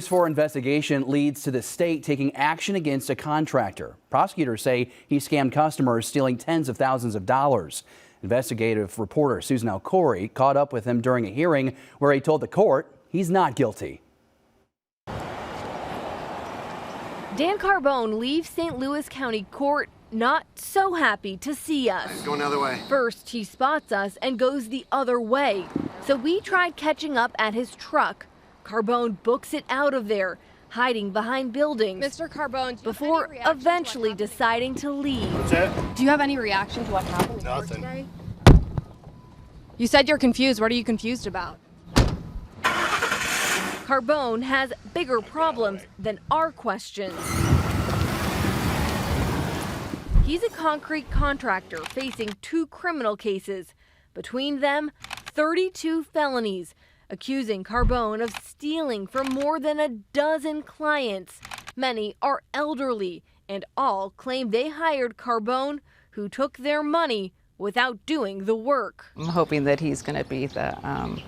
News 4 investigation leads to the state taking action against a contractor. Prosecutors say he scammed customers, stealing tens of thousands of dollars. Investigative reporter Susan Alcori caught up with him during a hearing where he told the court he's not guilty. Dan Carbone leaves St. Louis County Court not so happy to see us. He's going the other way. First, he spots us and goes the other way. So we tried catching up at his truck. Carbone books it out of there, hiding behind buildings. Mr. Carbone, before eventually deciding to leave. What's that? do you have any reaction to what happened? Nothing. Today? You said you're confused. What are you confused about? Carbone has bigger problems than our questions. He's a concrete contractor facing 2 criminal cases. Between them, 32 felonies, accusing Carbone of stealing from more than a dozen clients. Many are elderly, and all claim they hired Carbone, who took their money without doing the work. I'm hoping that he's going to be the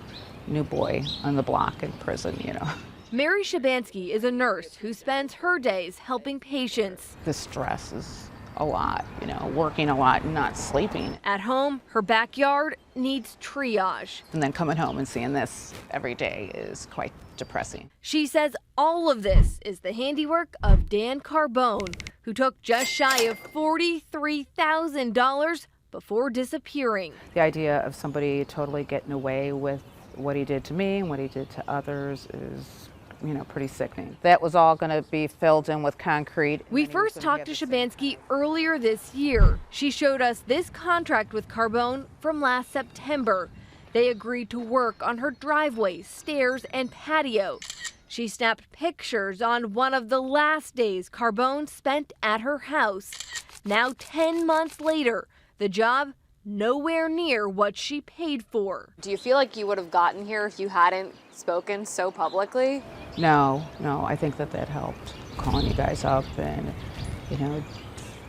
new boy on the block in prison, you know. Mary Shabansky is a nurse who spends her days helping patients. The stress is a lot, you know, working a lot and not sleeping. At home, her backyard needs triage. And then coming home and seeing this every day is quite depressing. She says all of this is the handiwork of Dan Carbone, who took just shy of $43,000 before disappearing. The idea of somebody totally getting away with what he did to me and what he did to others is, you know, pretty sickening. That was all going to be filled in with concrete. We first talked to Shabansky earlier this year. She showed us this contract with Carbone from last September. They agreed to work on her driveway, stairs, and patio. She snapped pictures on one of the last days Carbone spent at her house. Now 10 months later, the job nowhere near what she paid for. Do you feel like you would have gotten here if you hadn't spoken so publicly? No, I think that helped. Calling you guys up and, you know,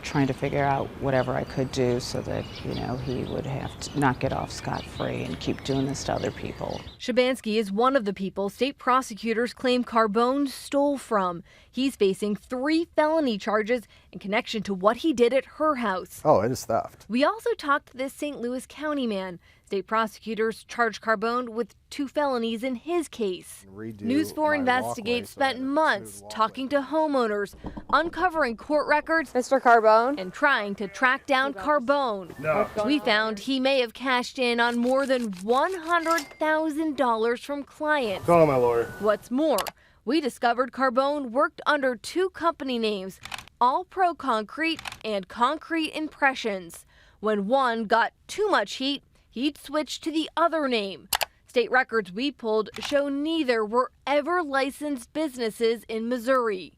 trying to figure out whatever I could do so that, you know, he would have to not get off scot-free and keep doing this to other people. Shabansky is one of the people state prosecutors claim Carbone stole from. He's facing 3 felony charges in connection to what he did at her house. Oh, it is theft. We also talked to this St. Louis County man. State prosecutors charged Carbone with 2 felonies in his case. News 4 Investigates spent months talking to homeowners, uncovering court records, Mr. Carbone? and trying to track down Carbone. No. We found he may have cashed in on more than $100,000 from clients. Call my lawyer. What's more, we discovered Carbone worked under 2 company names, All Pro Concrete and Concrete Impressions. When one got too much heat, he'd switch to the other name. State records we pulled show neither were ever licensed businesses in Missouri.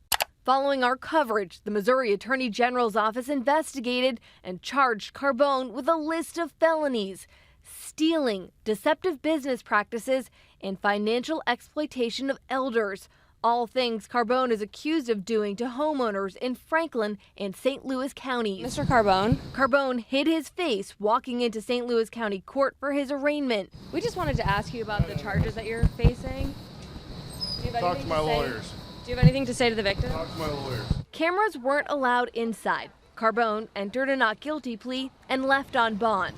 Following our coverage, the Missouri Attorney General's office investigated and charged Carbone with a list of felonies: stealing, deceptive business practices, and financial exploitation of elders. All things Carbone is accused of doing to homeowners in Franklin and St. Louis counties. Mr. Carbone? Carbone hid his face walking into St. Louis County Court for his arraignment. We just wanted to ask you about the charges that you're facing. Do you have Talk to my lawyers. Do you have anything to say to the victim? Talk to my lawyers. Cameras weren't allowed inside. Carbone entered a not guilty plea and left on bond.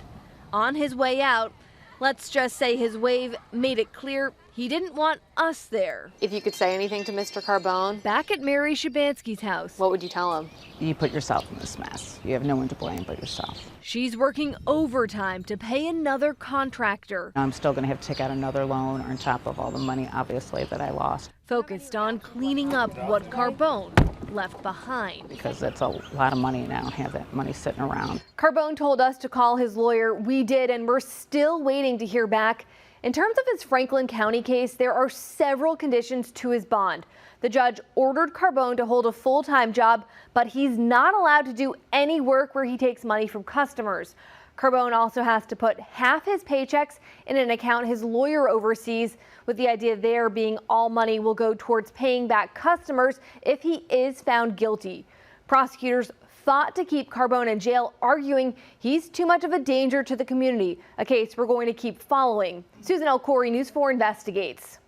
On his way out, let's just say his wave made it clear he didn't want us there. If you could say anything to Mr. Carbone, Back at Mary Shabansky's house, what would you tell him? You put yourself in this mess. You have no one to blame but yourself. she's working overtime to pay another contractor, I'm still going to have to take out another loan on top of all the money, obviously, that I lost, focused on cleaning up what Carbone left behind. because that's a lot of money and I don't have that money sitting around. Carbone told us to call his lawyer. We did, and we're still waiting to hear back. In terms of his Franklin County case, there are several conditions to his bond. The judge ordered Carbone to hold a full-time job, but he's not allowed to do any work where he takes money from customers. Carbone also has to put half his paychecks in an account his lawyer oversees, with the idea there being all money will go towards paying back customers if he is found guilty. Prosecutors fought to keep Carbone in jail, arguing he's too much of a danger to the community, a case we're going to keep following. Susan Alcori, News 4 Investigates.